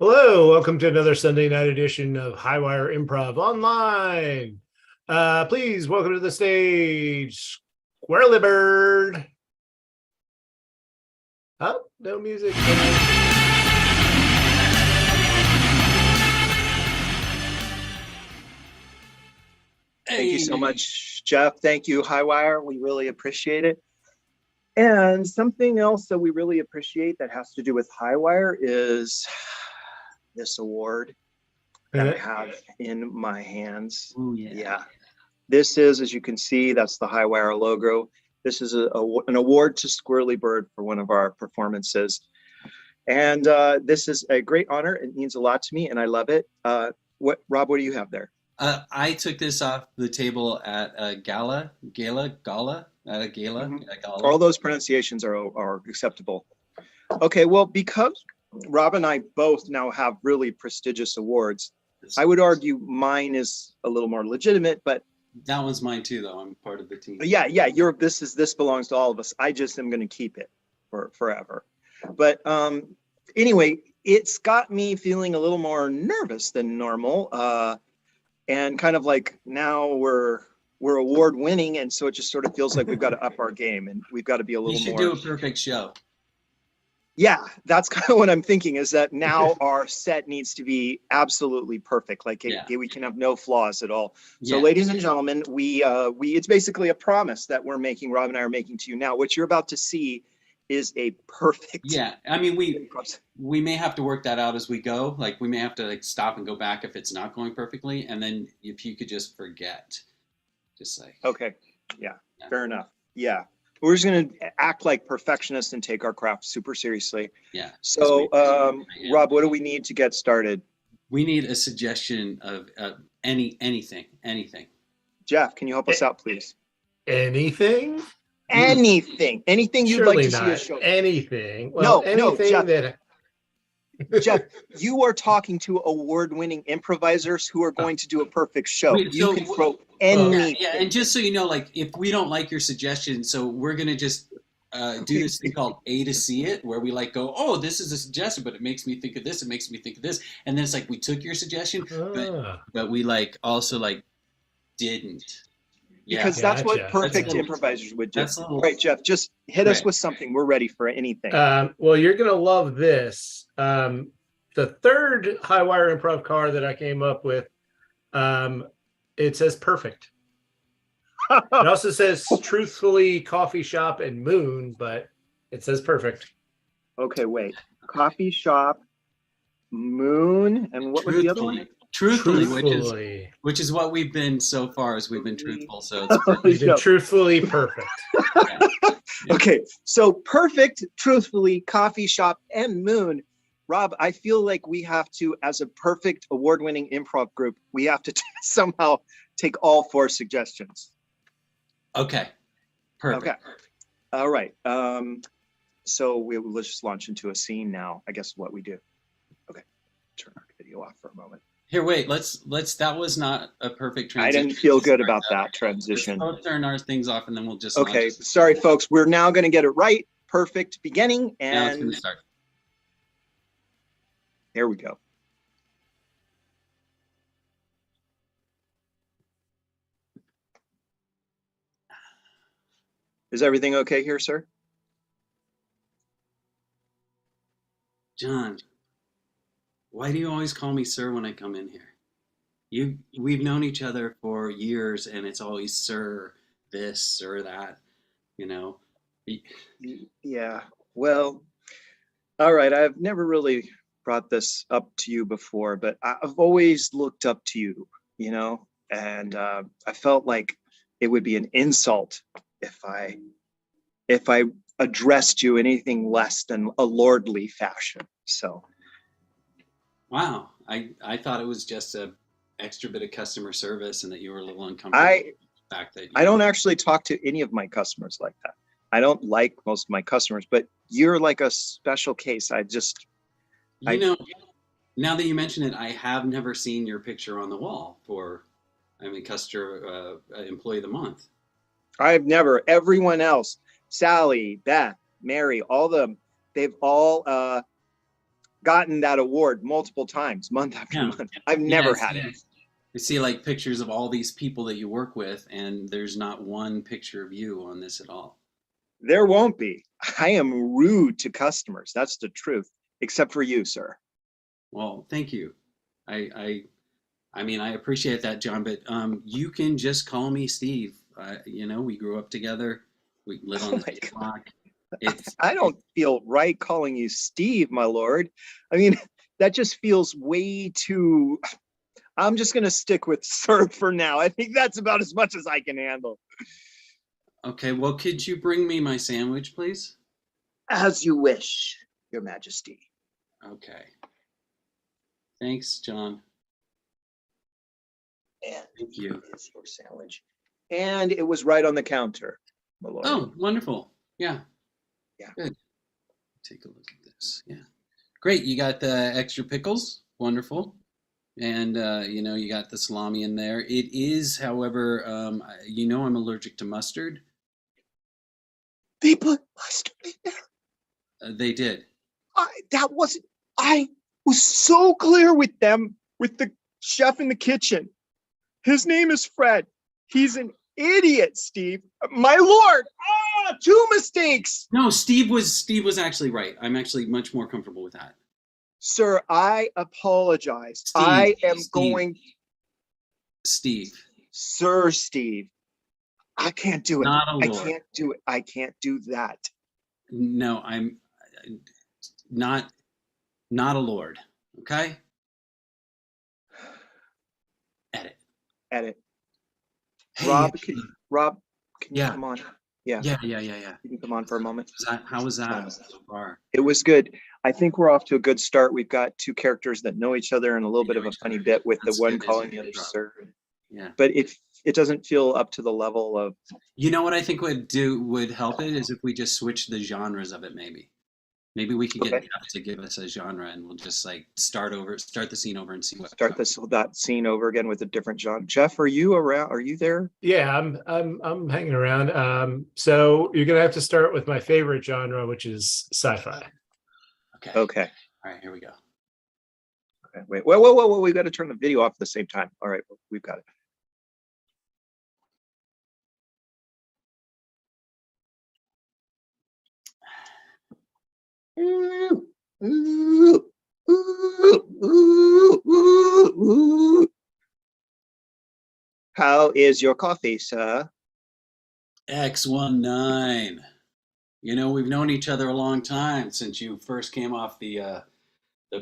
Hello, welcome to another Sunday night edition of Highwire Improv Online. Please welcome to the stage, Squirrely Bird. Oh, no music. Thank you so much, Jeff. Thank you, Highwire. We really appreciate it. And something else that we really appreciate that has to do with Highwire is this award that I have in my hands. Oh, yeah. This is, as you can see, that's the Highwire logo. This is an award to Squirrely Bird for one of our performances. And this is a great honor. It means a lot to me, and I love it. Rob, what do you have there? I took this off the table at a gala. All those pronunciations are acceptable. Okay, well, because Rob and I both now have really prestigious awards, I would argue mine is a little more legitimate, but that one's mine too, though. I'm part of the team. Yeah. This belongs to all of us. I just am going to keep it for forever. But anyway, it's got me feeling a little more nervous than normal, and kind of like now we're award winning, and so it just sort of feels like we've got to up our game and we've got to be a little more. You should do a perfect show. Yeah, that's kind of what I'm thinking, is that now our set needs to be absolutely perfect. Like we can have no flaws at all. So ladies and gentlemen, we it's basically a promise that we're making, Rob and I are making to you now. What you're about to see is a perfect. Yeah, I mean, we may have to work that out as we go. Like we may have to like stop and go back if it's not going perfectly. And then if you could just forget, just like. Okay, yeah. Fair enough. Yeah. We're just going to act like perfectionists and take our craft super seriously. Yeah. So, Rob, what do we need to get started? We need a suggestion of anything. Jeff, can you help us out, please? Anything? Anything you'd Surely like to see a show. Anything. Well, no, Jeff. Jeff, you are talking to award-winning improvisers who are going to do a perfect show. You can throw anything. Yeah, and just so you know, like if we don't like your suggestion, so we're gonna just do this thing called A to C it, where we like go, oh, this is a suggestion, but it makes me think of this, it makes me think of this, and then it's like we took your suggestion, but we like also like didn't. Yeah, because that's what perfect improvisers would do. Right, Jeff, just hit us with something. We're ready for anything. Well, you're going to love this. The third Highwire Improv card that I came up with, it says perfect. It also says truthfully, coffee shop, and moon, but it says perfect. Okay, wait. Coffee shop, moon, and what was the other one? Truthfully, which is what we've been so far, as we've been truthful. So we've been truthfully perfect. Okay, so perfect, truthfully, coffee shop, and moon. Rob, I feel like we have to, as a perfect award-winning improv group, we have to somehow take all four suggestions. Okay, perfect. Okay, all right. So let's just launch into a scene now. I guess what we do. Okay, turn our video off for a moment. Here, wait. Let's. That was not a perfect transition. I didn't feel good about that transition. Let's both turn our things off, and then we'll just. Okay, sorry, folks. We're now going to get it right. Perfect beginning, and now it's going to start. Here we go. Is everything okay here, sir? John, why do you always call me sir when I come in here? We've known each other for years, and it's always sir, this or that, you know. Yeah. Well, all right. I've never really brought this up to you before, but I've always looked up to you, you know, and I felt like it would be an insult if I addressed you anything less than a lordly fashion. So. Wow. I thought it was just a extra bit of customer service and that you were a little uncomfortable. I don't actually talk to any of my customers like that. I don't like most of my customers, but you're like a special case. Know, now that you mention it, I have never seen your picture on the wall for, customer employee of the month. I've never. Everyone else, Sally, Beth, Mary, all of them, they've all gotten that award multiple times, month after Yeah. month. I've never had it. I see like pictures of all these people that you work with, and there's not one picture of you on this at all. There won't be. I am rude to customers. That's the truth, except for you, sir. Well, thank you. I mean, I appreciate that, John, but you can just call me Steve. You know, we grew up together. We live on the my same block. It's I don't feel right calling you Steve, my lord. I mean, that just feels way too. I'm just going to stick with sir for now. I think that's about as much as I can handle. okay. Well, could you bring me my sandwich, please? As you wish, Your Majesty. Okay. Thanks, John. And Thank you. here's your sandwich. And it was right on the counter, my lord. Oh, wonderful. Yeah. Yeah. Good. Take a look at this. Yeah. Great. You got the extra pickles. Wonderful. And, you know, you got the salami in there. It is, however, you know, I'm allergic to mustard. They put mustard in there. They did. I was so clear with them, with the chef in the kitchen. His name is Fred. He's an idiot, Steve. My lord. Two mistakes. No, Steve was actually right. I'm actually much more comfortable with that. Sir, I apologize. Steve, I am Steve. going. Steve. Sir Steve, I can't do it. Not a I lord. can't do it. I can't do that. No, I'm not a lord. Okay? Edit. Edit. Hey, Rob, can you Yeah. come on? Yeah. Yeah. You can come on for a moment. How was that so far? It was good. I think we're off to a good start. We've got two characters that know each other and a little bit of a funny bit with the That's one good. calling the other sir. Yeah. But it doesn't feel up to the level of. You know what I think would help it is if we just switch the genres of it. Maybe we could get Okay. Jeff to give us a genre, and we'll just like start the scene over and see what. Start that scene over again with a different genre. Jeff, are you around? Are you there? Yeah, I'm hanging around. So you're gonna have to start with my favorite genre, which is sci-fi. Okay. Okay. All right. Here we go. Okay. Wait. Whoa. We got to turn the video off at the same time. All right. We've got it. How is your coffee, sir? X19. You know, we've known each other a long time since you first came off the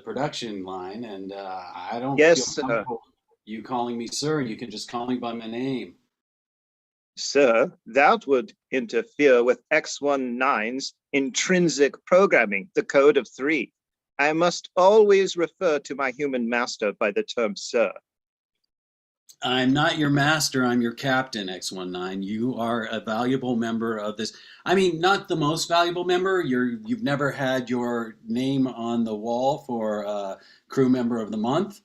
production line, and I don't Yes, feel comfortable you calling me sir. You can just call me by my name. Sir, that would interfere with X19's intrinsic programming, the code of three. I must always refer to my human master by the term sir. I'm not your master, I'm your captain, X19. You are a valuable member of this. I mean, not the most valuable member. You've never had your name on the wall for crew member of the month.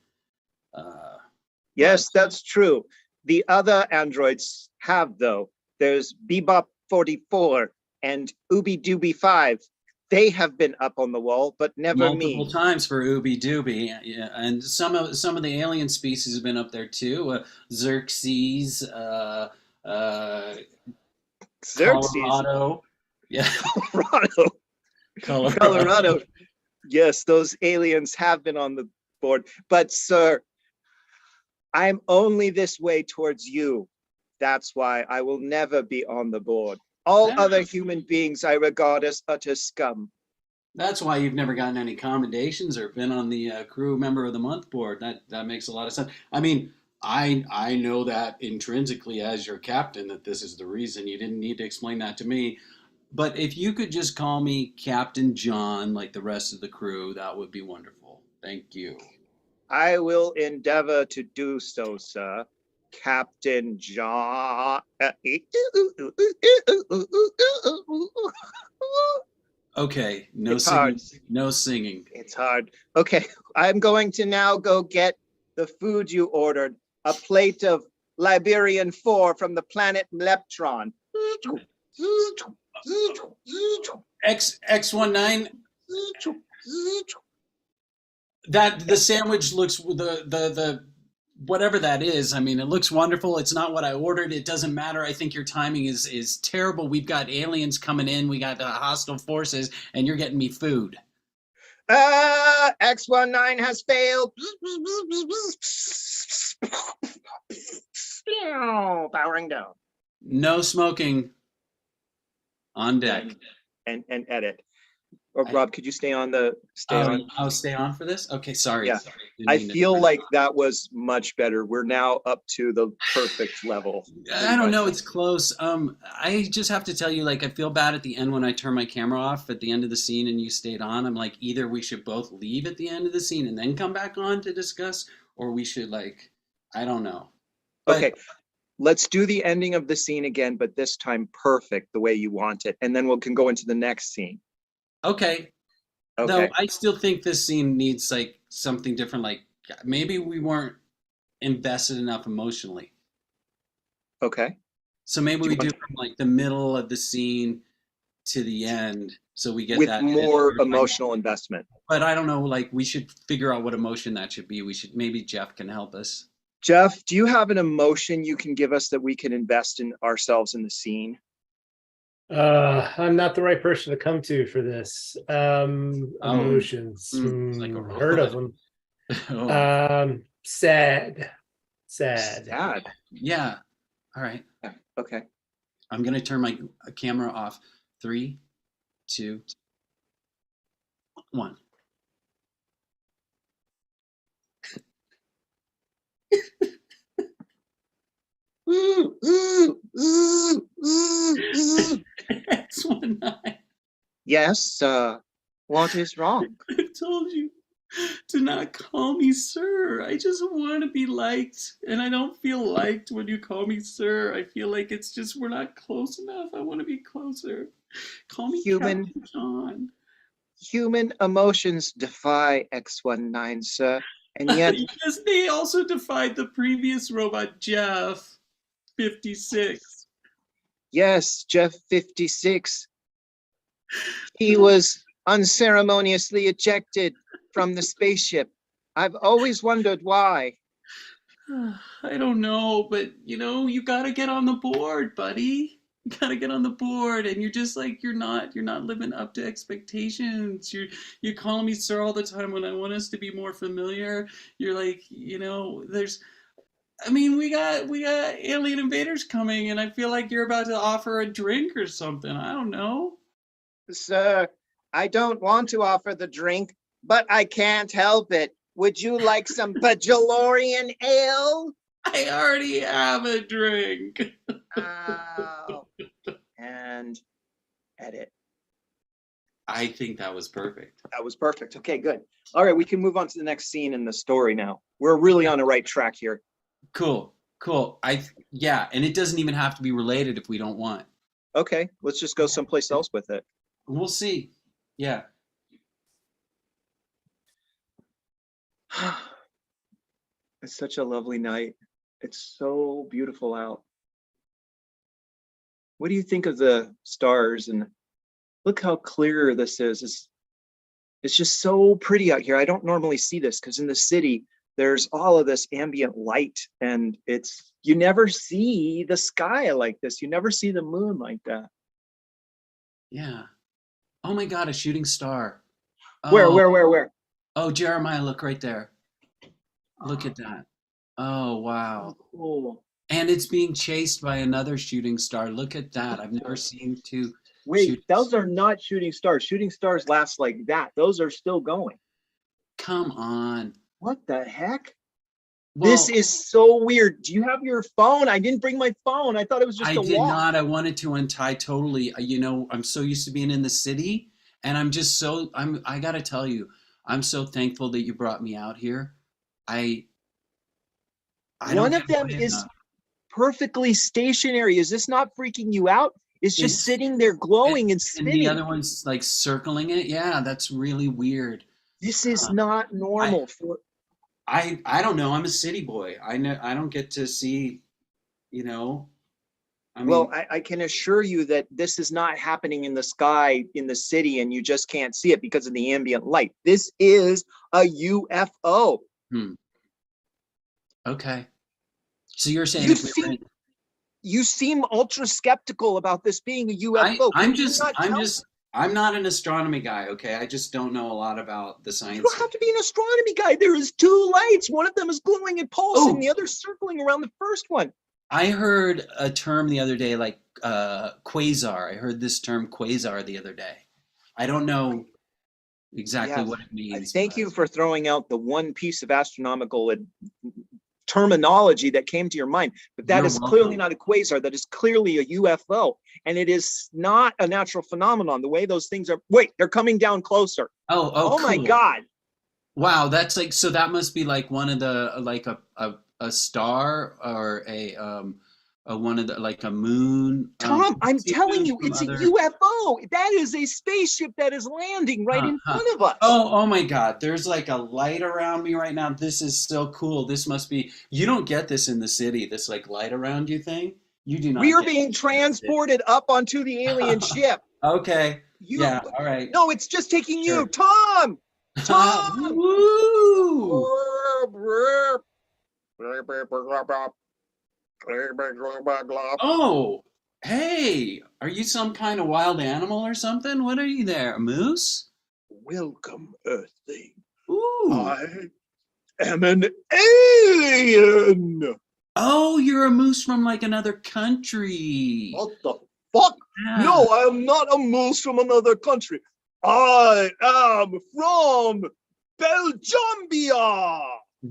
Yes, that's true. The other androids have, though. There's Bebop 44 and Ooby Dooby 5. They have been up on the wall, but never multiple me. times for Ooby Dooby, yeah, and some of the alien species have been up there too. Xerxes, Colorado, yeah, Colorado. Yes, those aliens have been on the board, but sir, I'm only this way towards you. That's why I will never be on the board. All other human beings I regard as utter scum. That's why you've never gotten any commendations or been on the crew member of the month board. That makes a lot of sense. I mean, I know that intrinsically as your captain that this is the reason. You didn't need to explain that to me. But if you could just call me Captain John like the rest of the crew, that would be wonderful. Thank you. I will endeavor to do so, sir. Captain John. Okay, no It's singing. hard. No singing. It's hard. Okay, I'm going to now go get the food you ordered. A plate of Liberian 4 from the planet Leptron. X19. That the sandwich looks the whatever that is. I mean, it looks wonderful. It's not what I ordered. It doesn't matter. I think your timing is terrible. We've got aliens coming in. We got hostile forces, and you're getting me food. X19 has failed. Powering down. No smoking on deck. And edit. Or Rob, could you stay on? I'll stay on for this. Okay, sorry. Yeah. Sorry. I feel like that was much better. We're now up to the perfect level. I don't know. It's close. I just have to tell you, like, I feel bad at the end when I turn my camera off at the end of the scene and you stayed on. I'm like, either we should both leave at the end of the scene and then come back on to discuss, or we should, like, I don't know. But, okay. Let's do the ending of the scene again, but this time perfect the way you want it. And then we can go into the next scene. Okay. Though I still think this scene needs like something different. Like maybe we weren't invested enough emotionally. Okay. So maybe we do from like the middle of the scene to the end, so we get with that more emotional investment. But I don't know. Like we should figure out what emotion that should be. Maybe Jeff can help us. Jeff, do you have an emotion you can give us that we can invest in ourselves in the scene? I'm not the right person to come to for this. Emotions. Like heard of them. Sad. Yeah. All right. Okay. I'm gonna turn my camera off. 3, 2, 1. X19. Yes, what is wrong? I told you to not call me sir. I just want to be liked, and I don't feel liked when you call me sir. I feel like it's just we're not close enough. I want to be closer. Call me Captain John. Human emotions defy X19, sir, and yet yes, they also defied the previous robot, Jeff 56. Yes, Jeff 56. He was unceremoniously ejected from the spaceship. I've always wondered why. I don't know, but you gotta get on the board, buddy. You gotta get on the board, and you're just like you're not living up to expectations. You're calling me sir all the time when I want us to be more familiar. You're like, we got alien invaders coming, and I feel like you're about to offer a drink or something. I don't know. Sir, I don't want to offer the drink, but I can't help it. Would you like some Bajilorian ale? I already have a drink. Oh. And edit. I think that was perfect. That was perfect. Okay, good. All right, we can move on to the next scene in the story now. We're really on the right track here. Cool. And it doesn't even have to be related if we don't want. Okay, let's just go someplace else with it. We'll see. Yeah. It's such a lovely night. It's so beautiful out. What do you think of the stars? And look how clear this is. It's just so pretty out here. I don't normally see this because in the city, there's all of this ambient light, and you never see the sky like this. You never see the moon like that. Yeah. Oh my God, a shooting star. Where? Oh, Jeremiah, look right there. Look at that. Oh, wow. Oh, cool. And it's being chased by another shooting star. Look at that. I've never seen two. Wait, those are not shooting stars. Shooting stars last like that. Those are still going. Come on. What the heck? Well, this is so weird. Do you have your phone? I didn't bring my phone. I thought it was just a walk. I did not. I wanted to untie totally. I'm so used to being in the city, and I got to tell you, I'm so thankful that you brought me out here. One of them is perfectly stationary. Is this not freaking you out? It's just sitting there glowing and spinning. And the other one's like circling it. Yeah, that's really weird. This is not normal. I don't know. I'm a city boy. I don't get to see, I mean, Well, I can assure you that this is not happening in the sky in the city, and you just can't see it because of the ambient light. This is a UFO. Okay. So you're saying You if we were seem in, you seem ultra skeptical about this being a UFO. I'm not an astronomy guy, okay? I just don't know a lot about the You science. don't have to be an astronomy guy. There is two lights. One of them is glowing and pulsing. Oh. The other circling around the first one. I heard a term the other day, like quasar. I heard this term quasar the other day. I don't know exactly what it means. Thank you for throwing out the one piece of astronomical terminology that came to your mind, but that is clearly not a quasar. That is clearly a UFO, and it is not a natural phenomenon. The way those things are. Wait, they're coming down closer. Oh, cool. My God! Wow, that's like, so that must be like one of the, like a star or a one of the, like a moon. Tom, I'm telling you, it's a UFO. That is a spaceship that is landing right in front of us. Oh my God. There's like a light around me right now. This is so cool. This must be, you don't get this in the city, this like light around you thing. You do not. We are being transported up onto the alien ship. Okay. Yeah, all right. No, it's just taking you. Tom! Tom! Woo! Oh, hey, are you some kind of wild animal or something? What are you there, a moose? Welcome, Earthling. Ooh. I am an alien. Oh, you're a moose from like another country. What the fuck? Yeah. No, I am not a moose from another country. I am from Belgium.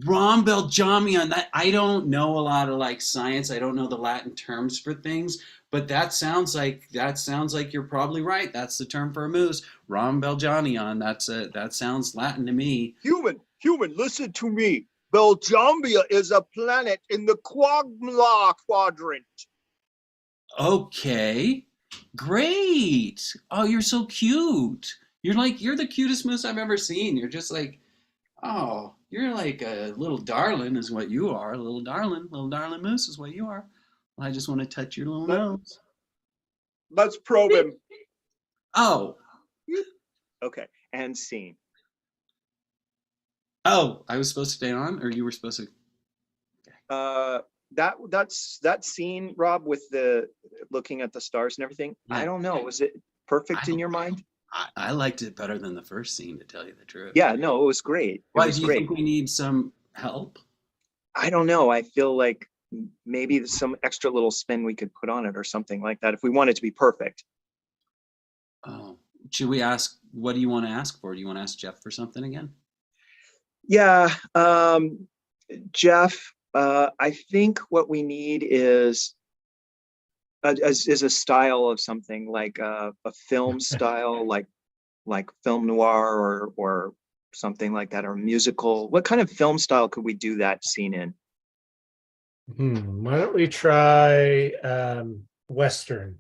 Rom Belgiumian. That, I don't know a lot of like science. I don't know the Latin terms for things, but that sounds like you're probably right. That's the term for a moose. Rom Belgiumian. That sounds Latin to me. Human, listen to me. Belgiumbia is a planet in the Quagmla quadrant. Okay, great. Oh, you're so cute. You're the cutest moose I've ever seen. You're just like, oh, you're like a little darling is what you are. A little darling moose is what you are. Well, I just want to touch your little nose. Let's probe him. Oh. Okay, and scene. Oh, I was supposed to stay on, or you were supposed to? That's that scene, Rob, with the looking at the stars and everything. Yeah. I don't know. Was it perfect in your mind? I liked it better than the first scene, to tell you the truth. Yeah, no, it was great. Why do you think we need some help? I don't know. I feel like maybe there's some extra little spin we could put on it or something like that if we want it to be perfect. Oh, should we ask? What do you want to ask for? Do you want to ask Jeff for something again? Yeah, Jeff. I think what we need is a style of something like a film style, like film noir or something like that, or musical. What kind of film style could we do that scene in? Why don't we try Western?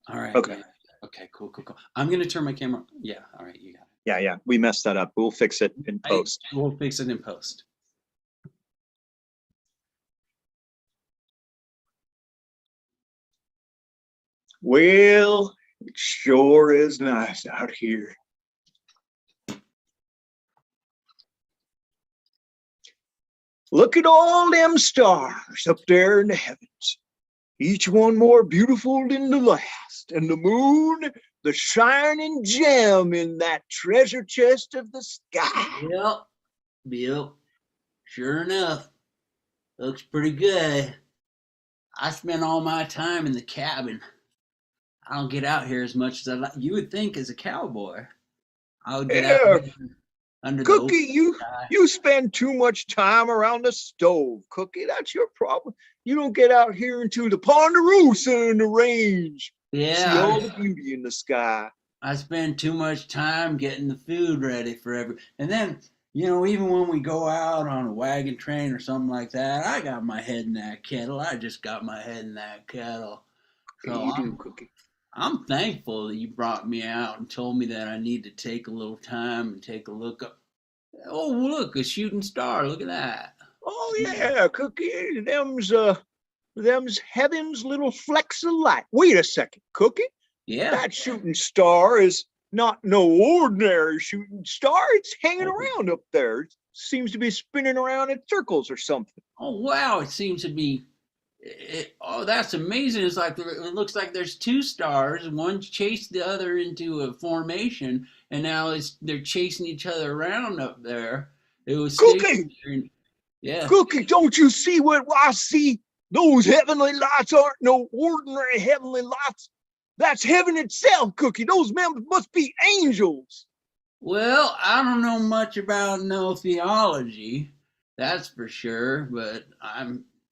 All right. Okay. Okay. Cool. I'm gonna turn my camera. Yeah. All right. You got it. Yeah. We messed that up. We'll fix it in post. We'll fix it in post. Well, it sure is nice out here. Look at all them stars up there in the heavens. Each one more beautiful than the last. And the moon, the shining gem in that treasure chest of the sky. Yep. Sure enough. Looks pretty good. I spend all my time in the cabin. I don't get out here as much as I like. You would think as a cowboy, I would get out here under Cookie, you spend too much time around the stove, Cookie. That's your problem. You don't get out here into the ponderosa and the range. Yeah. See all the beauty in the sky. I spend too much time getting the food ready for and then, even when we go out on a wagon train or something like that, I got my head in that kettle. I just got my head in that kettle. So you do, Cookie. I'm thankful that you brought me out and told me that I need to take a little time and take a look up. Oh, look, a shooting star. Look at that. Oh, yeah, Cookie. Them's Them's heaven's little flecks of light. Wait a second, Cookie. Yeah. That shooting star is not no ordinary shooting star. It's hanging around up there. It seems to be spinning around in circles or something. Oh wow! It seems to be. Oh, that's amazing! It's like it looks like there's two stars. One chased the other into a formation, and now they're chasing each other around up there. It was Cookie. Yeah. Cookie, don't you see what I see? Those heavenly lights aren't no ordinary heavenly lights. That's heaven itself, Cookie. Those men must be angels. Well, I don't know much about no theology, that's for sure. But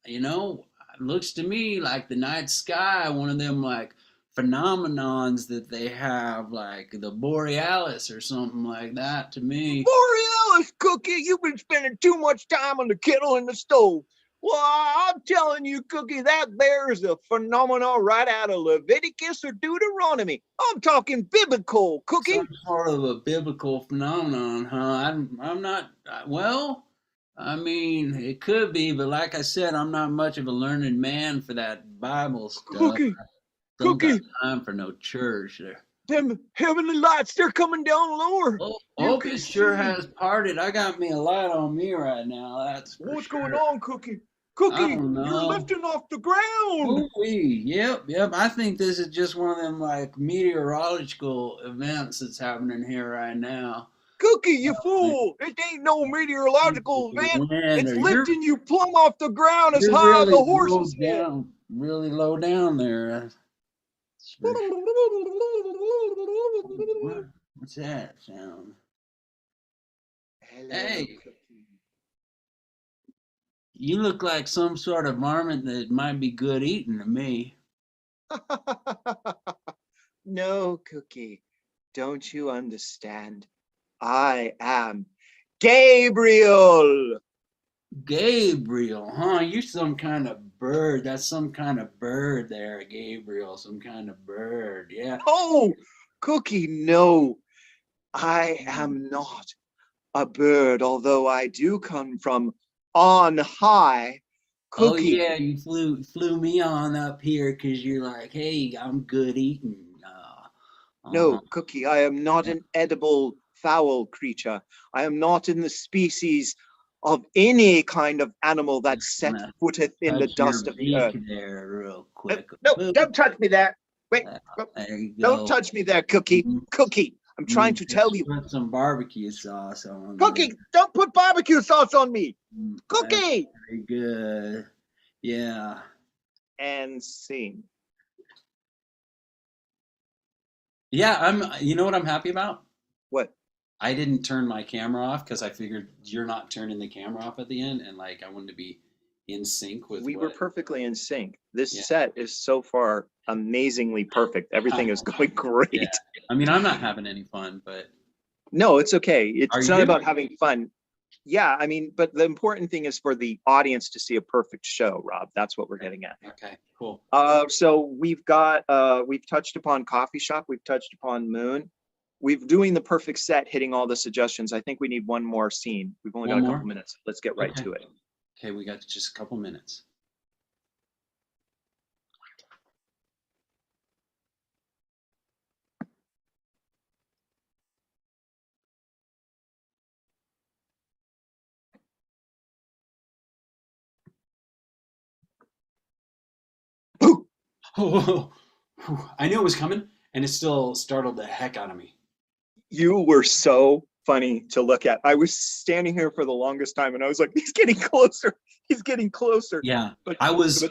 it looks to me like the night sky, one of them like phenomenons that they have, like the borealis or something like that. To me, Borealis, Cookie, you've been spending too much time on the kettle and the stove. Well, I'm telling you, Cookie, that there is a phenomenon right out of Leviticus or Deuteronomy. I'm talking biblical, Cookie. Some sort of a biblical phenomenon, huh? I'm not. Well, I mean, it could be, but like I said, I'm not much of a learned man for that Bible stuff. Cookie, Don't Cookie, got time for no church there. them heavenly lights, they're coming down lower. Oh, it sure has parted. I got me a light on me right now. That's for What's sure. going on, Cookie? Cookie, don't know. you're lifting off the ground. Ooh-wee. Yep. I think this is just one of them like meteorological events that's happening here right now. Cookie, you fool! It ain't no meteorological event. It's lifting you plumb off the ground as high as the horse's head. Really low down there. What's that sound? Hello, Hey. Cookie. You look like some sort of varmint that might be good eating to me. No, Cookie, don't you understand? I am Gabriel. Gabriel, huh? You're some kind of bird. That's some kind of bird there, Gabriel. Some kind of bird, yeah. Oh, Cookie, no. I am not a bird, although I do come from on high. Cookie. Oh yeah, you flew me on up here because you're like, hey, I'm good eating. No, Cookie, I am not an edible fowl creature. I am not in the species of any kind of animal that set footeth in the dust of the earth. There real quick. No, don't touch me there. Wait, there you go. Don't touch me there, Cookie. Cookie, I'm trying to tell you. Put some barbecue sauce on. Cookie, don't put barbecue sauce on me. Cookie. Very good. Yeah. And scene. Yeah, you know what I'm happy about? What? I didn't turn my camera off because I figured you're not turning the camera off at the end, and like I wanted to be in sync with. We were perfectly in sync. This set is so far amazingly perfect. Everything is going great. Yeah. I mean, I'm not having any fun, but no, it's okay. It's not about having fun. Yeah, I mean, but the important thing is for the audience to see a perfect show, Rob. That's what we're getting at. Okay, cool. So we've touched upon coffee shop. We've touched upon moon. We've doing the perfect set, hitting all the suggestions. I think we need one more scene. We've only got a couple minutes. Let's get right to it. Okay, we got just a couple minutes. Oh, I knew it was coming, and it still startled the heck out of me. You were so funny to look at. I was standing here for the longest time, and I was like, he's getting closer. He's getting closer. Yeah, but I was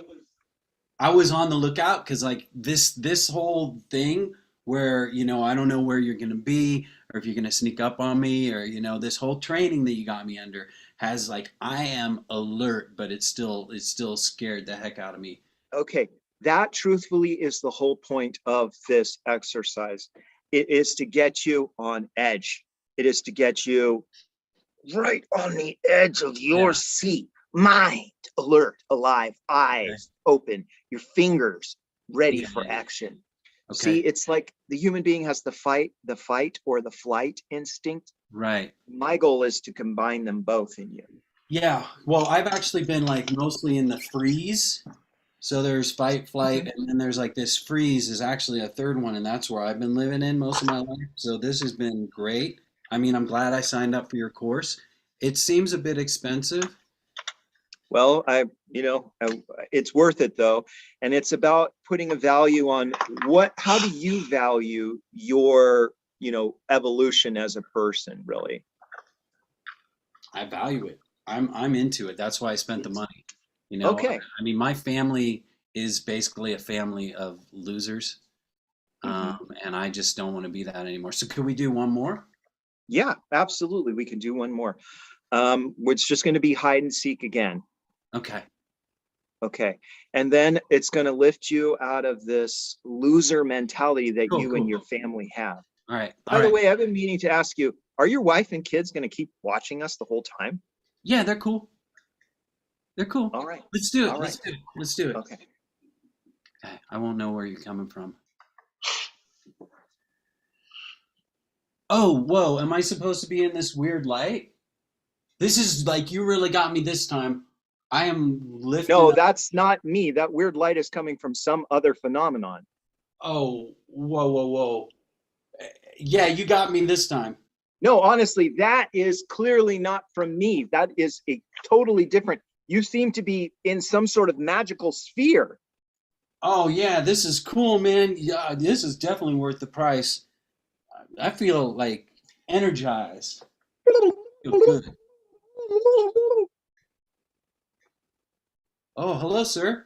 on the lookout because like this whole thing where, I don't know where you're going to be or if you're going to sneak up on me or, this whole training that you got me under has like, I am alert, but it's still scared the heck out of me. Okay. That truthfully is the whole point of this exercise. It is to get you on edge. It is to get you right on the edge of your seat. Mind alert, alive, eyes open, your fingers ready for action. Okay. See, it's like the human being has the fight or the flight instinct. Right. My goal is to combine them both in you. Yeah. Well, I've actually been like mostly in the freeze. So there's fight, flight, and then there's like this freeze is actually a third one, and that's where I've been living in most of my life. So this has been great. I mean, I'm glad I signed up for your course. It seems a bit expensive. Well, it's worth it though. And it's about putting a value on how do you value your, evolution as a person, really? I value it. I'm into it. That's why I spent the money. Okay. I mean, my family is basically a family of losers, and I just don't want to be that anymore. So could we do one more? Yeah, absolutely. We can do one more. It's just going to be hide and seek again. Okay. Okay. And then it's going to lift you out of this loser mentality that you and your family have. All right. By the way, I've been meaning to ask you, are your wife and kids going to keep watching us the whole time? Yeah, they're cool. They're cool. All right. Let's do it. All right. Let's do it. Okay. Okay. I won't know where you're coming from. Oh, whoa. Am I supposed to be in this weird light? This is like, you really got me this time. I am lifting. No, that's not me. That weird light is coming from some other phenomenon. Oh, whoa. Yeah, you got me this time. No, honestly, that is clearly not from me. That is a totally different. You seem to be in some sort of magical sphere. Oh, yeah, this is cool, man. Yeah, this is definitely worth the price. I feel like energized. I feel good. Oh, hello, sir.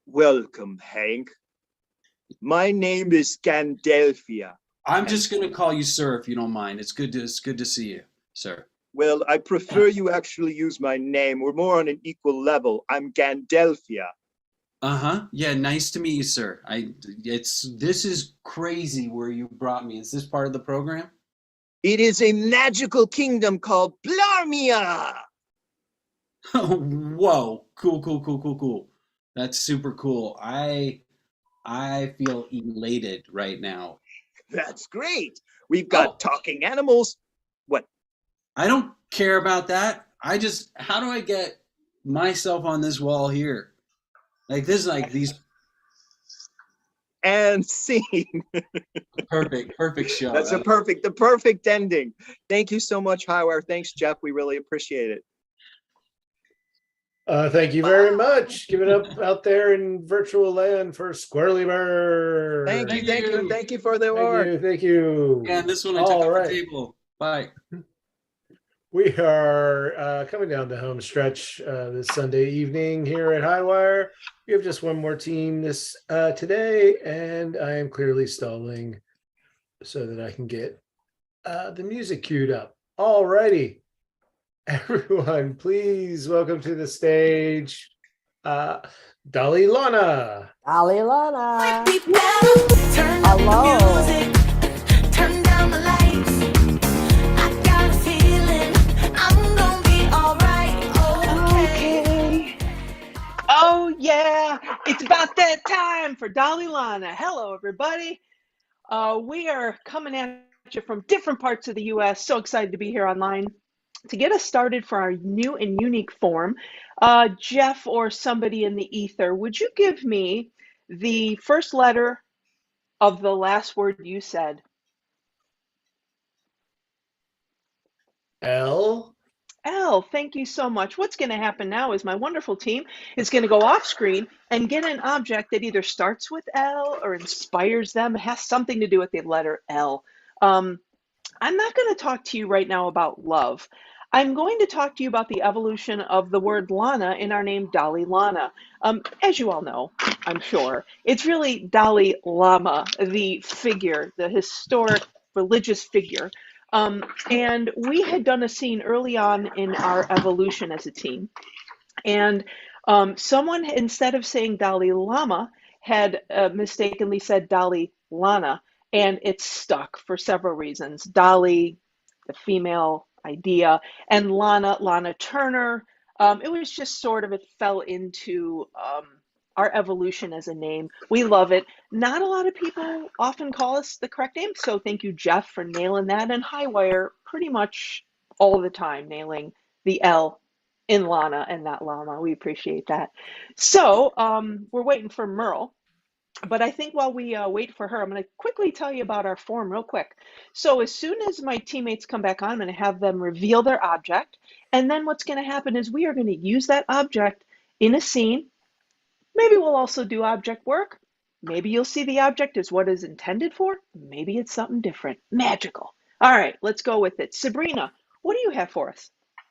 Welcome, Hank. My name is Scandelphia. I'm just gonna call you sir if you don't mind. It's good to see you, sir. Well, I prefer you actually use my name. We're more on an equal level. I'm Gandelphia. Uh-huh. Yeah, nice to meet you, sir. This is crazy where you brought me. Is this part of the program? It is a magical kingdom called Blarmia. Whoa. Cool. That's super cool. I feel elated right now. That's great. We've got talking animals. What? I don't care about that. How do I get myself on this wall here? Like this, like these. And scene. Perfect show. That's the perfect ending. Thank you so much, Highwire. Thanks, Jeff. We really appreciate it. Thank you very much. Give it up out there in virtual land for Squirrely Bird. Thank you for the award. Thank you. Yeah, and this one I took off the table. Bye. We are coming down the home stretch this Sunday evening here at Highwire. We have just one more team today, and I am clearly stalling so that I can get the music queued up. All righty. Everyone, please welcome to the stage, Dolly Lana. Dolly Lana. Hello. Turn down the lights. I got a feeling I'm gonna be all right. Okay. Oh yeah, it's about that time for Dolly Lana. Hello, everybody. We are coming at you from different parts of the U.S. So excited to be here online. To get us started for our new and unique form, Jeff or somebody in the ether, would you give me the first letter of the last word you said? L. L, thank you so much. What's going to happen now is my wonderful team is going to go off screen and get an object that either starts with L or inspires them, has something to do with the letter L. I'm not going to talk to you right now about love. I'm going to talk to you about the evolution of the word Lana in our name Dolly Lana. As you all know, I'm sure, it's really Dalai Lama, the figure, the historic religious figure. And we had done a scene early on in our evolution as a team. And someone, instead of saying Dalai Lama, had mistakenly said Dalai Lana. And it stuck for several reasons. Dolly, the female idea, and Lana Turner. It was just it fell into our evolution as a name. We love it. Not a lot of people often call us the correct name. So thank you, Jeff, for nailing that. And Highwire pretty much all the time nailing the L in Lana and not Llama. We appreciate that. So we're waiting for Merle. But I think while we wait for her, I'm going to quickly tell you about our form real quick. So as soon as my teammates come back on, I'm going to have them reveal their object. And then what's going to happen is we are going to use that object in a scene. Maybe we'll also do object work. Maybe you'll see the object as what is intended for. Maybe it's something different, magical. All right, let's go with it. Sabrina, what do you have for us?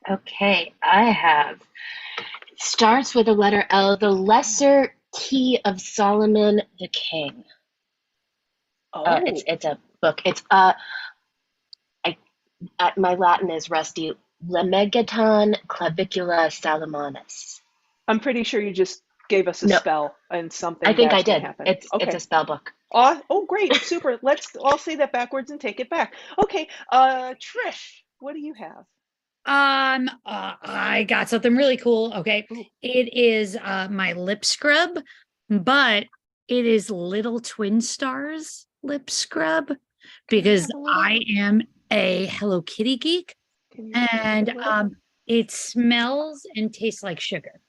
Okay, I have. It starts with the letter L, the Lesser Key of Solomon the King. Oh, It's a book. It's my Latin is rusty. Lemegeton clavicula Salomonis. I'm pretty sure you just gave us a No. spell and something. I think I bad's gonna did. happen. It's Okay. a spell book. Oh, great. Super. Let's all say that backwards and take it back. Okay. Trish, what do you have? I got something really cool. Okay. Ooh. It is my lip scrub, but it is Little Twin Stars lip scrub because have a little- I am a Hello Kitty geek Can you and give it a little? it smells and tastes like sugar.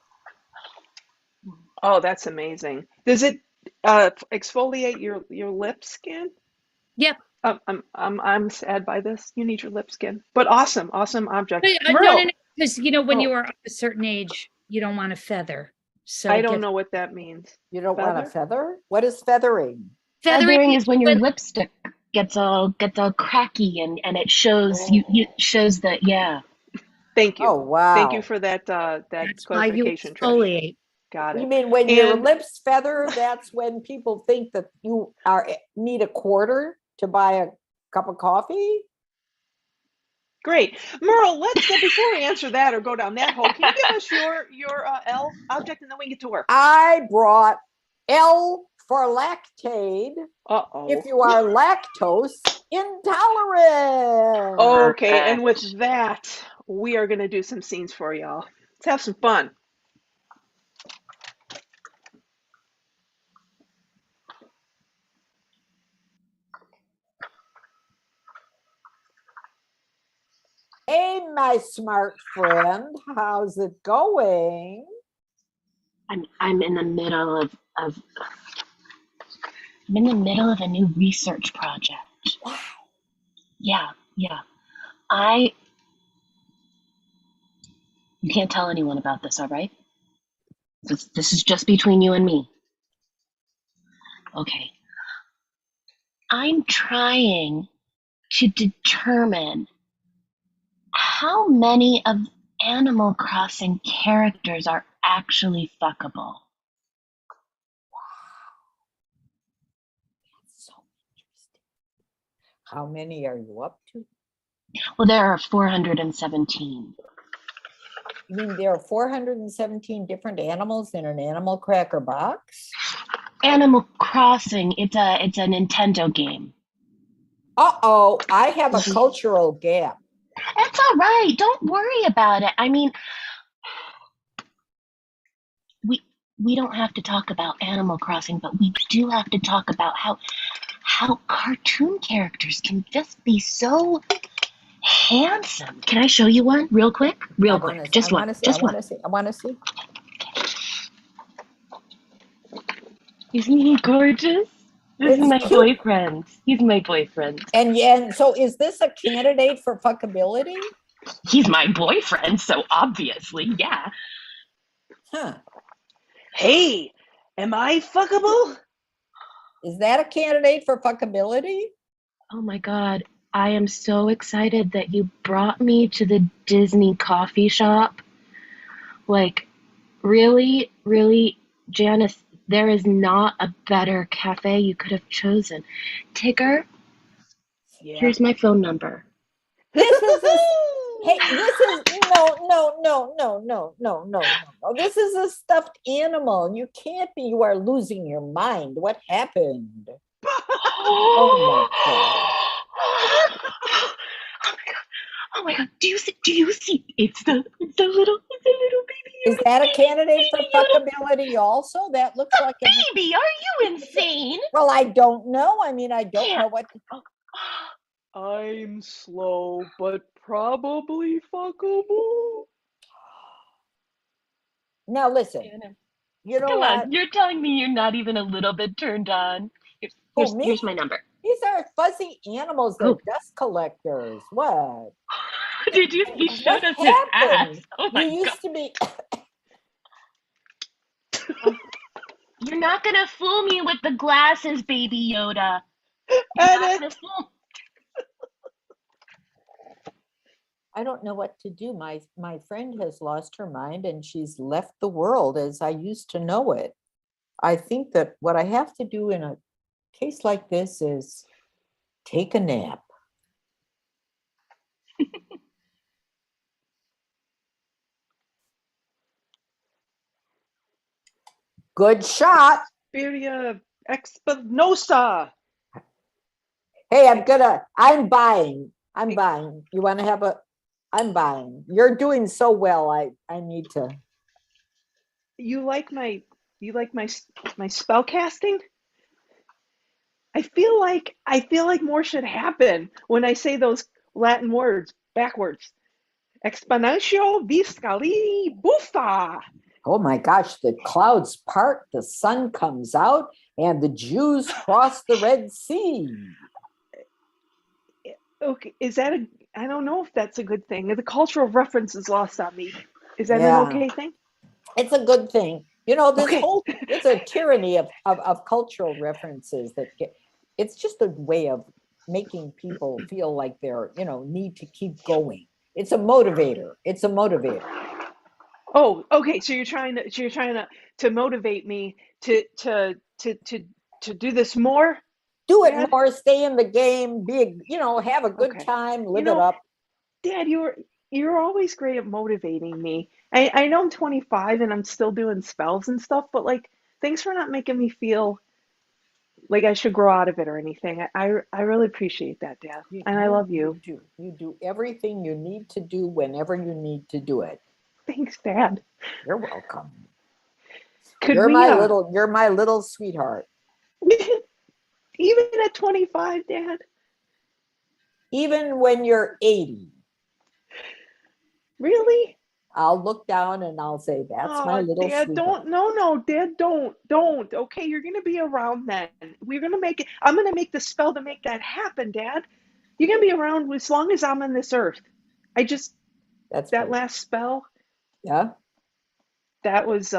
Oh, that's amazing. Does it exfoliate your lip skin? Yep. I'm sad by this. You need your lip skin. But awesome object. No, Merle, because when Oh. you are of a certain age, you don't want a feather. So I it don't gets- know what that means. You don't want a Feather? feather? What is feathering? Feathering is when your when- lipstick gets all cracky and it shows you shows that Thank you. Oh, wow. Thank you for that That's why you clarification, Trish. exfoliate. Got You it. mean when your And- lips feather, that's when people think that you need a quarter to buy a cup of coffee? Great. Merle, let's go before we answer that or go down that hole. Can you give us your L object and then we can get to work? I brought L for lactate Uh-oh. if you are lactose intolerant. Okay, and with that, we are going to do some scenes for y'all. Let's have some fun. Hey, my smart friend, how's it going? I'm in the middle of I'm in the middle of a new research project. Wow. Yeah. You can't tell anyone about this, all right? This is just between you and me. Okay. I'm trying to determine how many of Animal Crossing characters are actually fuckable. So interesting. How many are you up to? Well, there are 417. You mean there are 417 different animals in an animal cracker box? Animal Crossing, it's a Nintendo game. Uh-oh, I have a cultural gap. That's all right. Don't worry about it. I mean, we don't have to talk about Animal Crossing, but we do have to talk about how cartoon characters can just be so handsome. Can I show you one real quick? Real quick. Just one. Just one. I want to see. Isn't he gorgeous? This is It's my cute. boyfriend. He's my boyfriend. And so is this a candidate for fuckability? He's my boyfriend, so obviously, yeah. Huh. Hey, am I fuckable? Is that a candidate for fuckability? Oh my God. I am so excited that you brought me to the Disney coffee shop. Like, really, Janice, there is not a better cafe you could have chosen. Tigger, Yeah. here's my phone number. This is hey, this is no. This is a stuffed animal. You can't be. You are losing your mind. What happened? Oh my God. Oh my God. Do you see? It's the little baby. Is that a candidate for fuckability also? That looks like a Baby, are you insane? well, I don't know. I mean, I don't know what I'm slow, but probably fuckable. Now listen, you know Come what? on, you're telling me you're not even a little bit turned on. Who, me? Here's my number. These are fuzzy animals. They're Who? dust collectors. What? Did you? He showed What us his ass. happened? Oh my You god! used to be. You're not gonna fool me with the glasses, Baby Yoda. You're not Edit. gonna fool. I don't know what to do. My friend has lost her mind and she's left the world as I used to know it. I think that what I have to do in a case like this is take a nap. Good shot. Spiria Expinosa. Hey, I'm buying. You want to have I'm buying. You're doing so well. I need to. You like my spell casting? I feel like more should happen when I say those Latin words backwards. Exponentio viscali buffa. Oh my gosh, the clouds part, the sun comes out, and the Jews cross the Red Sea. Okay, is that I don't know if that's a good thing. The cultural reference is lost on me. Is that Yeah. an okay thing? It's a good thing. You know, this Okay. it's a tyranny of cultural references it's just a way of making people feel like they're, need to keep going. It's a motivator. Oh, okay. So you're trying to motivate me to do this more? Do it Dad? more, stay in the game, have a good Okay. time, live it up. Dad, you're always great at motivating me. I know I'm 25 and I'm still doing spells and stuff, but like, thanks for not making me feel like I should grow out of it or anything. I really appreciate that, Dad. And I love you. You do everything you need to do whenever you need to do it. Thanks, Dad. You're welcome. Could You're we my little sweetheart. even at 25, Dad? Even when you're 80. Really? I'll look down and I'll say, that's my little Dad, sweetheart. no, Dad, don't. Okay, you're gonna be around then. We're gonna make it. I'm gonna make the spell to make that happen, Dad. You're gonna be around as long as I'm on this earth. That's that great. last spell. Yeah. That was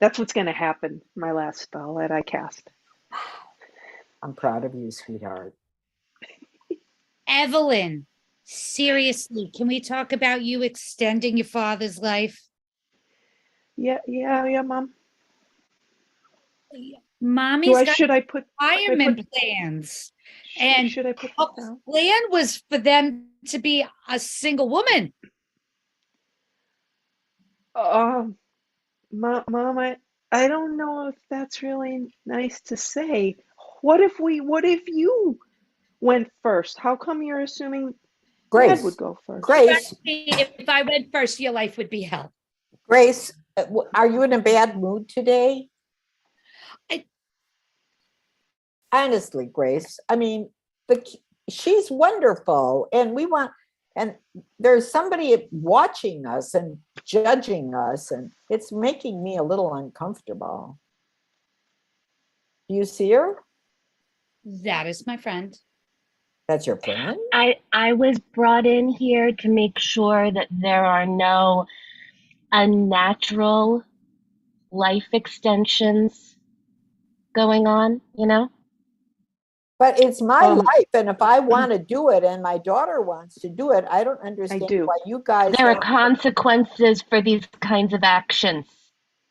that's what's gonna happen. My last spell that I cast. I'm proud of you, sweetheart. Evelyn, seriously, can we talk about you extending your father's life? Yeah, Mom. Mommy's got Should I put retirement plans. And should I put her that down? plan was for them to be a single woman. Mom, I don't know if that's really nice to say. What if you went first? How come you're assuming Dad would go first? Grace, If I went first, your life would be hell. Grace, are you in a bad mood today? Honestly, Grace, I mean, she's wonderful, and there's somebody watching us and judging us, and it's making me a little uncomfortable. Do you see her? That is my friend. That's your friend? I was brought in here to make sure that there are no unnatural life extensions going on, But it's my life, and if I want to do it and my daughter wants to do it, I don't understand why you guys. There are consequences for these kinds of actions.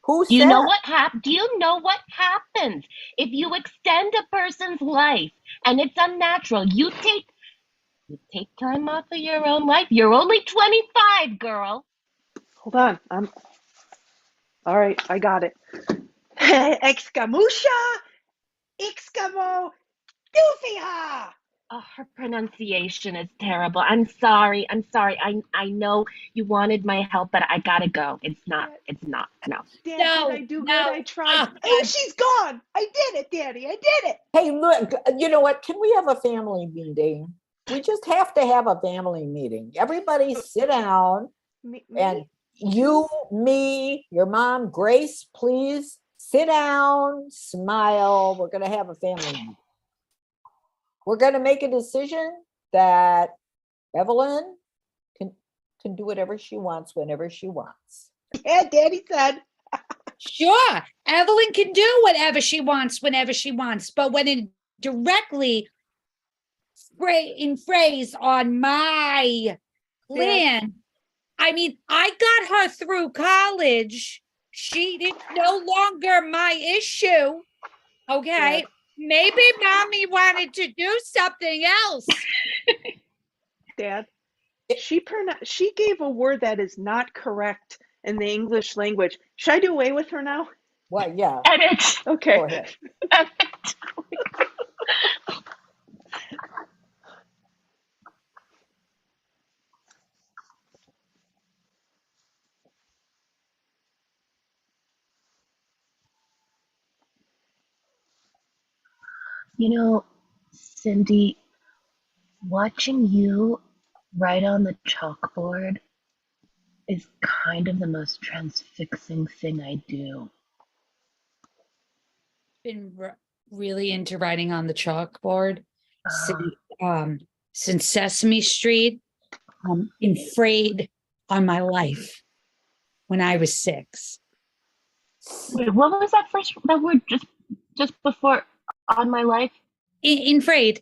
Who Do you said? know what Do you know what happens if you extend a person's life and it's unnatural? You take time off of your own life. You're only 25, girl. Hold on. All right, I got it. Excamusha, excamo, doofia. Oh, her pronunciation is terrible. I'm sorry. I know you wanted my help, but I gotta go. It's not. No. Dad, did I do good? I tried. Oh, she's gone. I did it, Daddy. I did it. Hey, look, you know what? Can we have a family meeting? We just have to have a family meeting. Everybody sit down. And you, me, your mom, Grace, please sit down, smile. We're going to have a family meeting. We're going to make a decision that Evelyn can do whatever she wants whenever she wants. Yeah, Daddy said. Sure, Evelyn can do whatever she wants whenever she wants, but when it directly in phrase on my land, I mean, I got her through college. She didn't no longer my issue. Okay. Maybe mommy wanted to do something else. Dad, she gave a word that is not correct in the English language. Should I do away with her now? Well, yeah. Edit. Okay. Go ahead. You know, Cindy, watching you write on the chalkboard is kind of the most transfixing thing I do. Been really into writing on the chalkboard since Sesame Street. In frayed on my life when I was 6. Wait, what was that word just before on my life? In frayed.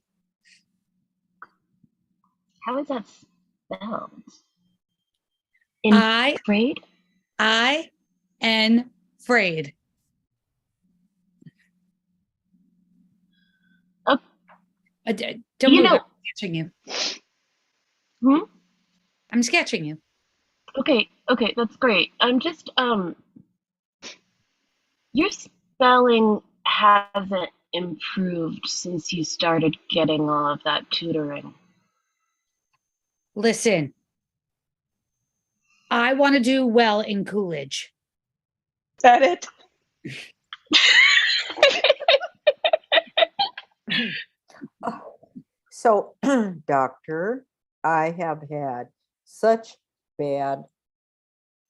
How is that spelled? Frayed? I-N frayed. Oh. Don't move. I'm sketching you. I'm sketching you. Okay, that's great. I'm just your spelling hasn't improved since you started getting all of that tutoring. Listen, I want to do well in Coolidge. Is that it? So, doctor, I have had such bad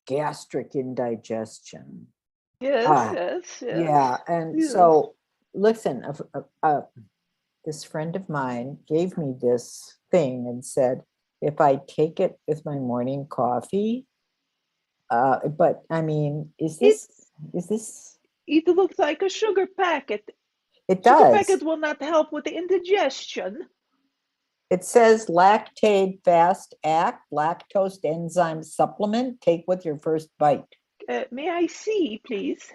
gastric indigestion. Yes. Yeah, and so listen, this friend of mine gave me this thing and said, if I take it with my morning coffee, but I mean, is this? It looks like a sugar packet. It Sugar does. packet will not help with the indigestion. It says lactate fast act, lactose enzyme supplement, take with your first bite. May I see, please?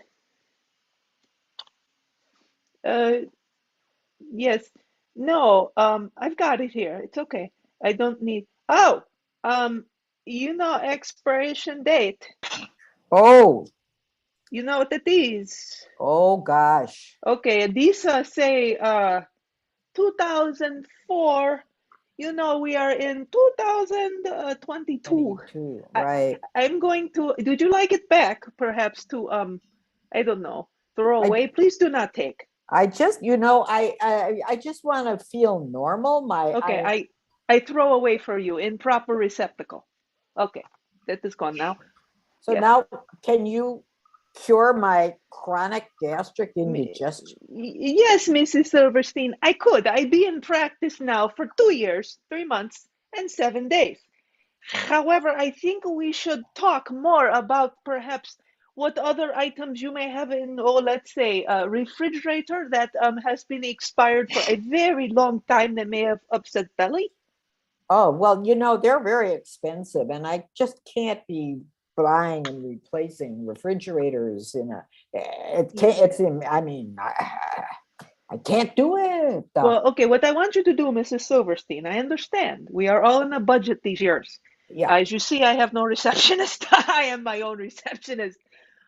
Yes. No, I've got it here. It's okay. I don't need. Oh, expiration date. Oh. You know what it is? Oh gosh. Okay, these say 2004. We are in 2022. Right. I'm going to. Would you like it back, perhaps to I don't know, throw away? Please do not take. I just, I just want to feel normal. I throw away for you in proper receptacle. Okay, that is gone now. So now, can you cure my chronic gastric indigestion? Yes, Mrs. Silverstein, I could. I've been in practice now for 2 years, 3 months, and 7 days. However, I think we should talk more about perhaps what other items you may have in, let's say, a refrigerator that has been expired for a very long time that may have upset belly. Oh, well, they're very expensive, and I just can't be buying and replacing refrigerators I can't do it. Well, okay, what I want you to do, Mrs. Silverstein, I understand. We are all in a budget these years. Yeah. As you see, I have no receptionist. I am my own receptionist.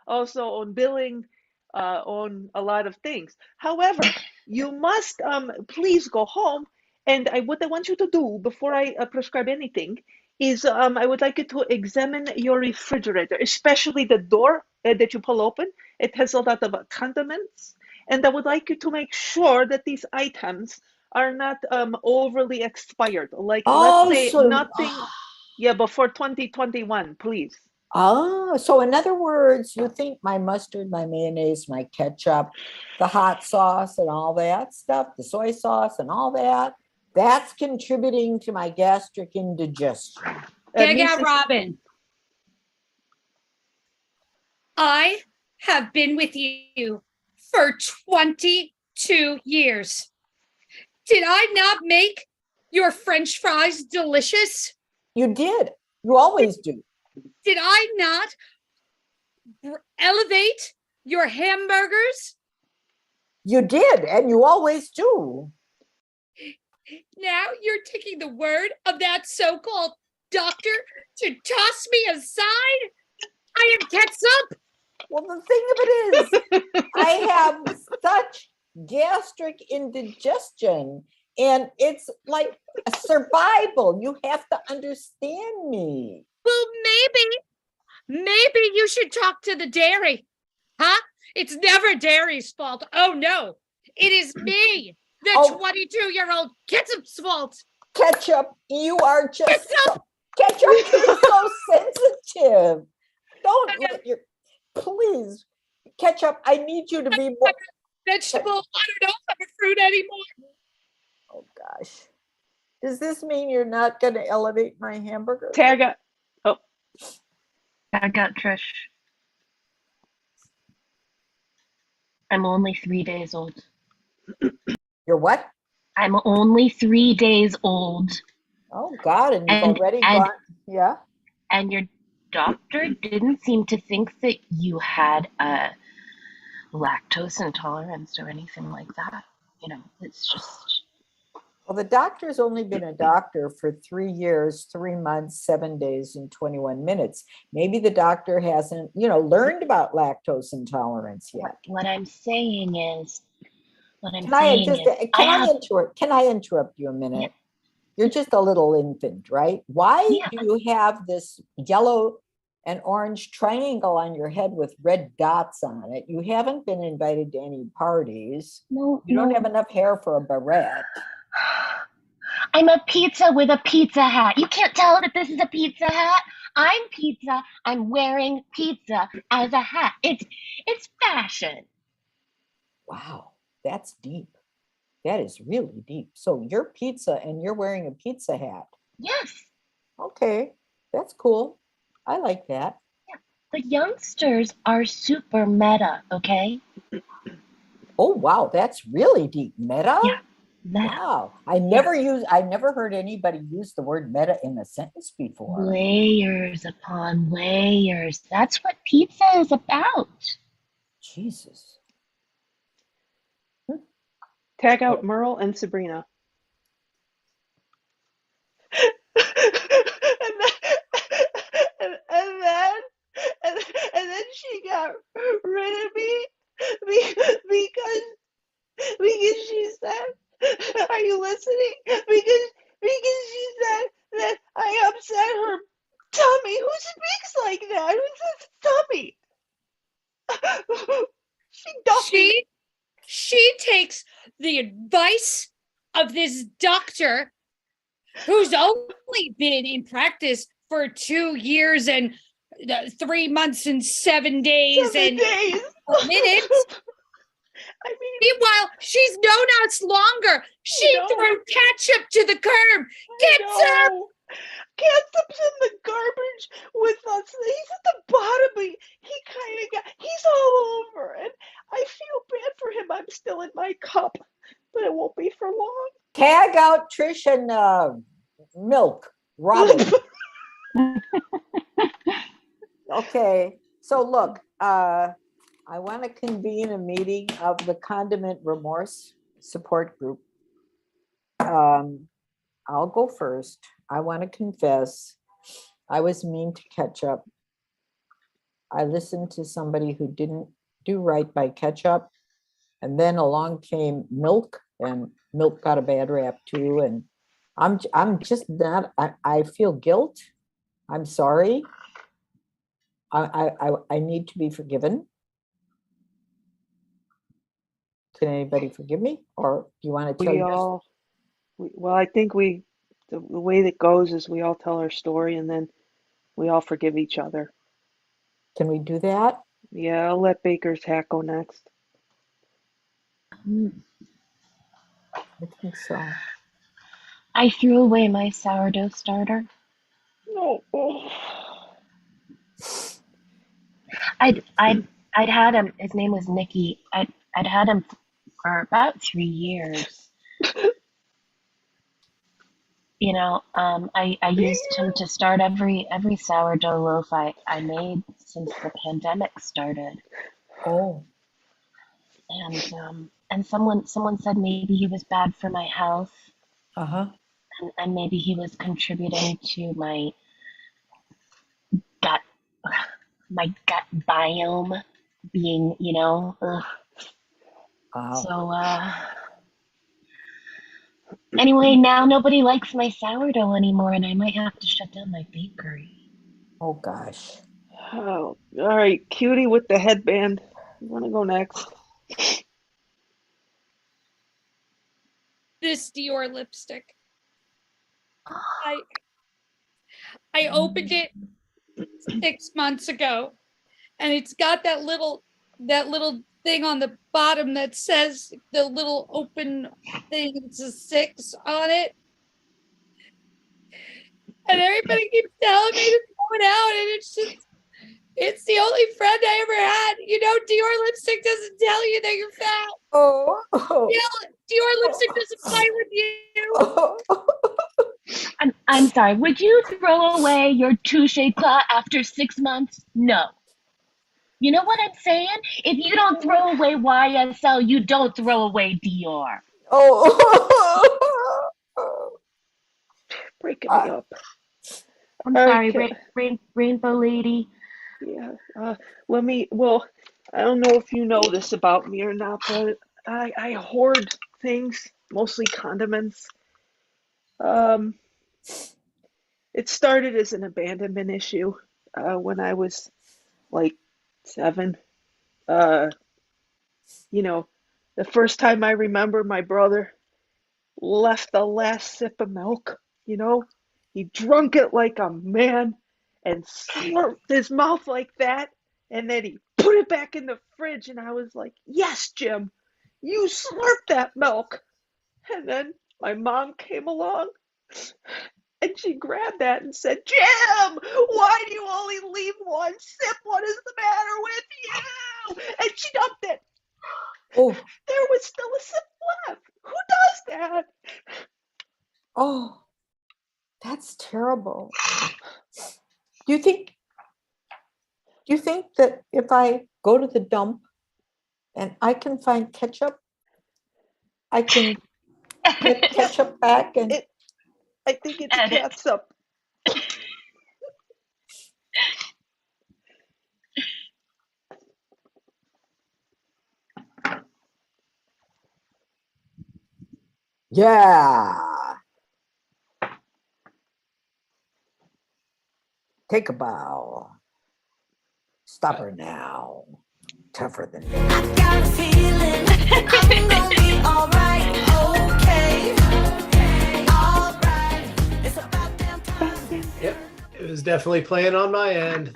Also on billing, on a lot of things. However, you must please go home. And what I want you to do before I prescribe anything is I would like you to examine your refrigerator, especially the door that you pull open. It has a lot of condiments. And I would like you to make sure that these items are not overly expired. Like, let's say nothing. Yeah, before 2021, please. Oh, so in other words, you think my mustard, my mayonnaise, my ketchup, the hot sauce and all that stuff, the soy sauce and all that, that's contributing to my gastric indigestion. Dig Mrs. out, Robin. I have been with you for 22 years. Did I not make your French fries delicious? You did. You always do. Did I not elevate your hamburgers? You did, and you always do. Now you're taking the word of that so-called doctor to toss me aside? I am ketchup. Well, the thing of it is, I have such gastric indigestion, and it's like a survival. You have to understand me. Well, maybe you should talk to the dairy. Huh? It's never dairy's fault. Oh no, it is me, the Oh. 22-year-old ketchup's fault. Ketchup, you are just Ketchup! ketchup, you're so sensitive. Don't let your please, ketchup. I need you to be more. Vegetable. I don't know if I'm a fruit anymore. Oh gosh, does this mean you're not going to elevate my hamburger? Tag out. Oh, I got Trish. I'm only 3 days old. You're what? I'm only 3 days old. Oh God, and you've And- already and- gone. Yeah. And your doctor didn't seem to think that you had a lactose intolerance or anything like that. You know, it's just. Well, the doctor's only been a doctor for 3 years, 3 months, 7 days, and 21 minutes. Maybe the doctor hasn't, learned about lactose intolerance yet. What I'm saying is, Can I interrupt you a minute? Yeah. You're just a little infant, right? Why Yeah. do you have this yellow and orange triangle on your head with red dots on it? You haven't been invited to any parties. No, You don't no. have enough hair for a beret. I'm a pizza with a pizza hat. You can't tell that this is a pizza hat. I'm pizza. I'm wearing pizza as a hat. It's fashion. Wow, that's deep. That is really deep. So you're pizza and you're wearing a pizza hat. Yes. Okay, that's cool. I like that. The youngsters are super meta, okay? Oh, wow, that's really deep. Meta? Yeah, meta. Wow. I never heard anybody use the word meta in a sentence before. Layers upon layers. That's what pizza is about. Jesus. tag out Merle and Sabrina. and then she got rid of me because she said, "Are you listening?" Because she said that I upset her tummy. Who speaks like that? Who says tummy? She dumped me. She takes the advice of this doctor who's only been in practice for 2 years and 3 months and 7 days 7 days. minutes. I mean, Meanwhile, she's known us longer. She know. threw ketchup to the curb. Ketchup! no. Ketchup's in the garbage with us. He's at the bottom. He's all over. And I feel bad for him. I'm still in my cup, but it won't be for long. Tag out Trish and Milk. Robin. Okay. So look, I want to convene a meeting of the Condiment Remorse Support Group. I'll go first. I want to confess I was mean to Ketchup. I listened to somebody who didn't do right by Ketchup, and then along came Milk, and Milk got a bad rap too. And I'm just not. I feel guilt. I'm sorry. I need to be forgiven. Can anybody forgive me, or do you want to tell We your all, well, I think we the way that goes is we all tell our story and then we all forgive each other. Can we do that? Yeah, I'll let Baker's hat go next. I think so. I threw away my sourdough starter. No. Oh. I'd had him. His name was Nicky. I'd had him for about 3 years. You know, I used him to start every sourdough loaf I made since the pandemic started. Oh, And someone said maybe he was bad for my health, uh-huh. and maybe he was contributing to my gut biome being, ugh. Wow. So anyway, now nobody likes my sourdough anymore, and I might have to shut down my bakery. Oh gosh. Oh, all right, cutie with the headband. You want to go next? This Dior lipstick. I opened it 6 months ago, and it's got that little thing on the bottom that says the little open thing. It's a 6 on it, and everybody keeps telling me to throw it out, and it's the only friend I ever had. You know, Dior lipstick doesn't tell you that you're fat. Oh. Dior lipstick doesn't fight with you. I'm sorry. Would you throw away your touche eclat after 6 months? No. You know what I'm saying? If you don't throw away YSL, you don't throw away Dior. Oh. Breaking me up. I'm All sorry, right, Rainbow Lady. Yeah. Well, I don't know if you know this about me or not, but I hoard things, mostly condiments. It started as an abandonment issue when I was like 7. You know, the first time I remember my brother left the last sip of milk, he drunk it like a man and slurped his mouth like that, and then he put it back in the fridge, and I was like, yes, Jim, you slurped that milk. And then my mom came along and she grabbed that and said, Jim, why do you only leave one sip? What is the matter with you? And she dumped it. Oh. There was still a sip left. Who does that? Oh. That's terrible. Do you think that if I go to the dump and I can find ketchup, I can get ketchup back and I think it's catsup. yeah. Take a bow. Stop her now. Tougher than me. I got a feeling I'm gonna be alright, okay. Alright, it's about damn time. Yep, it was definitely playing on my end.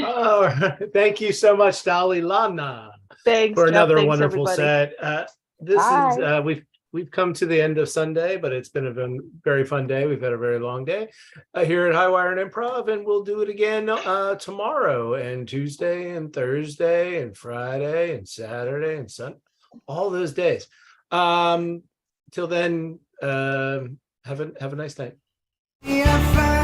All right. Thank you so much, Dolly Lana, Thanks, for Jeff. another Thanks, wonderful everybody. set. This Bye. is we've come to the end of Sunday, but it's been a very fun day. We've had a very long day here at Highwire Improv, and we'll do it again tomorrow and Tuesday and Thursday and Friday and Saturday and Sunday, all those days. Till then, have a nice night. Yeah,